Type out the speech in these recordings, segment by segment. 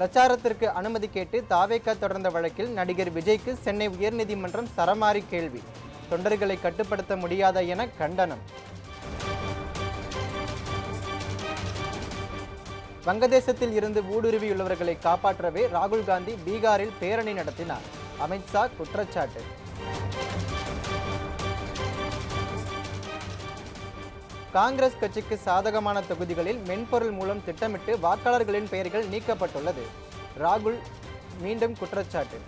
பிரச்சாரத்திற்கு அனுமதி கேட்டு தாவேகா தொடர்ந்த வழக்கில் நடிகர் விஜய்க்கு சென்னை உயர்நீதிமன்றம் சரமாரி கேள்வி. தொண்டர்களை கட்டுப்படுத்த முடியாதா என கண்டனம். வங்கதேசத்தில் இருந்து ஊடுருவியுள்ளவர்களை காப்பாற்றவே ராகுல் காந்தி பீகாரில் பேரணி நடத்தினார். அமித்ஷா குற்றச்சாட்டு. காங்கிரஸ் கட்சிக்கு சாதகமான தொகுதிகளில் மென்பொருள் மூலம் திட்டமிட்டு வாக்காளர்களின் பெயர்கள் நீக்கப்பட்டுள்ளது. ராகுல் மீண்டும் குற்றச்சாட்டு.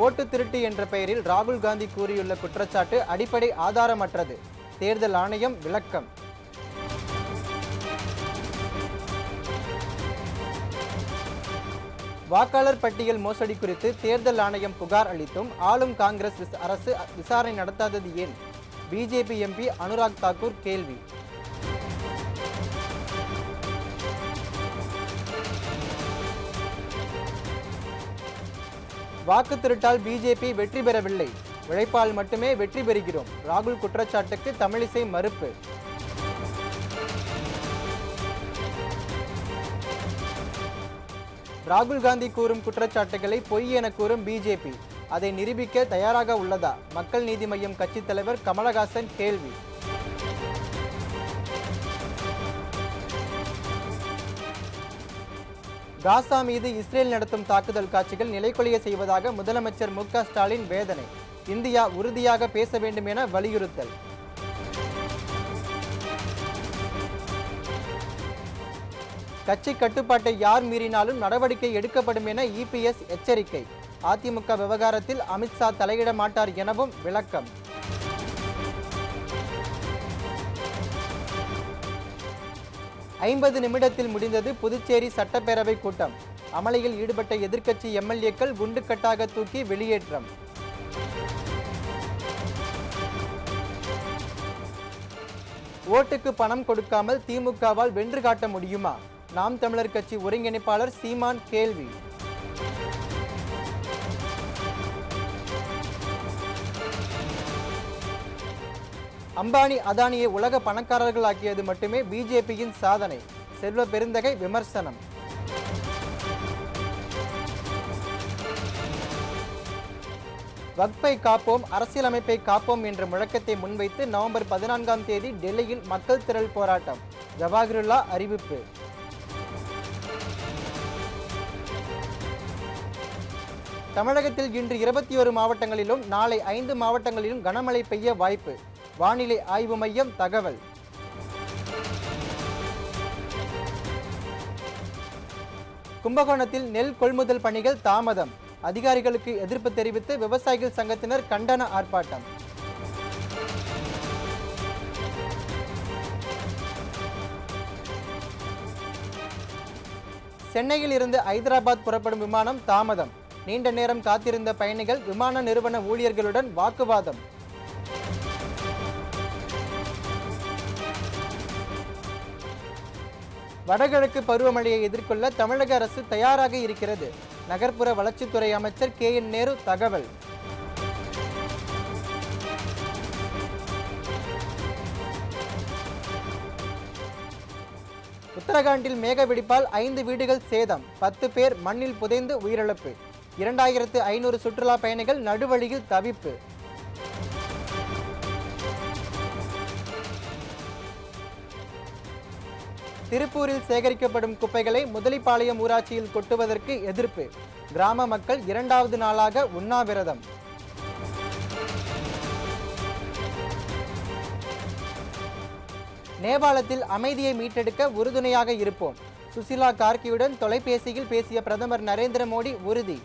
ஓட்டு திருட்டு என்ற பெயரில் ராகுல் காந்தி கூறியுள்ள குற்றச்சாட்டு அடிப்படை ஆதாரமற்றது. தேர்தல் ஆணையம் விளக்கம். வாக்காளர் பட்டியல் மோசடி குறித்து தேர்தல் ஆணையம் புகார் அளித்தும் ஆளும் காங்கிரஸ் அரசு விசாரணை நடத்தாதது ஏன்? பிஜேபி எம்பி அனுராக் தாக்கூர் கேள்வி. வாக்கு திருட்டால் பிஜேபி வெற்றி பெறவில்லை, உழைப்பால் மட்டுமே வெற்றி பெறுகிறோம். ராகுல் குற்றச்சாட்டுக்கு தமிழிசை மறுப்பு. ராகுல் காந்தி கூறும் குற்றச்சாட்டுகளை பொய் என கூறும் பிஜேபி அதை நிரூபிக்க தயாராக உள்ளதா? மக்கள் நீதி மய்யம் கட்சித் தலைவர் கமலஹாசன் கேள்வி. காசா மீது இஸ்ரேல் நடத்தும் தாக்குதல் காட்சிகள் நிலைகுலைய செய்வதாக முதலமைச்சர் மு க ஸ்டாலின் வேதனை. இந்தியா உறுதியாக பேச வேண்டும் என வலியுறுத்தல். கட்சி கட்டுப்பாட்டை யார் மீறினாலும் நடவடிக்கை எடுக்கப்படும் என இபிஎஸ் எச்சரிக்கை. அதிமுக விவகாரத்தில் அமித்ஷா தலையிட மாட்டார் எனவும் விளக்கம். ஐம்பது நிமிடத்தில் முடிந்தது புதுச்சேரி சட்டப்பேரவை கூட்டம். அமளியில் ஈடுபட்ட எதிர்க்கட்சி எம்எல்ஏக்கள் குண்டுக்கட்டாக தூக்கி வெளியேற்றம். ஓட்டுக்கு பணம் கொடுக்காமல் திமுகவால் வென்று காட்ட முடியுமா? நாம் தமிழர் கட்சி ஒருங்கிணைப்பாளர் சீமான் கேள்வி. அம்பானி அதானியை உலக பணக்காரர்கள் ஆக்கியது மட்டுமே பிஜேபியின் சாதனை. செல்வ பெருந்தகை விமர்சனம். வக்ஃபை காப்போம், அரசியலமைப்பை காப்போம் என்ற முழக்கத்தை முன்வைத்து நவம்பர் 14ஆம் தேதி டெல்லியில் மக்கள் திரள் போராட்டம். ஜவாஹிருல்லா அறிவிப்பு. தமிழகத்தில் இன்று 21 மாவட்டங்களிலும் நாளை 5 மாவட்டங்களிலும் கனமழை பெய்ய வாய்ப்பு. வானிலை ஆய்வு மையம் தகவல். கும்பகோணத்தில் நெல் கொள்முதல் பணிகள் தாமதம். அதிகாரிகளுக்கு எதிர்ப்பு தெரிவித்து விவசாயிகள் சங்கத்தினர் கண்டன ஆர்ப்பாட்டம். சென்னையில் இருந்து ஐதராபாத் புறப்படும் விமானம் தாமதம். நீண்ட நேரம் காத்திருந்த பயணிகள் விமான நிறுவன ஊழியர்களுடன் வாக்குவாதம். வடகிழக்கு பருவமழையை எதிர்கொள்ள தமிழக அரசு தயாராக இருக்கிறது. நகர்ப்புற வளர்ச்சித்துறை அமைச்சர் KN நேரு தகவல். உத்தரகாண்டில் மேக வெடிப்பால் 5 வீடுகள் சேதம். 10 பேர் மண்ணில் புதைந்து உயிரிழப்பு. 2500 சுற்றுலா பயணிகள் நடுவழியில் தவிப்பு. திருப்பூரில் சேகரிக்கப்படும் குப்பைகளை முதலிப்பாளையம் ஊராட்சியில் கொட்டுவதற்கு எதிர்ப்பு. கிராம மக்கள் 2வது நாளாக உண்ணாவிரதம். நேபாளத்தில் அமைதியை மீட்டெடுக்க உறுதுணையாக இருப்போம். சுசிலா கார்கியுடன் தொலைபேசியில் பேசிய பிரதமர் நரேந்திர மோடி உறுதி.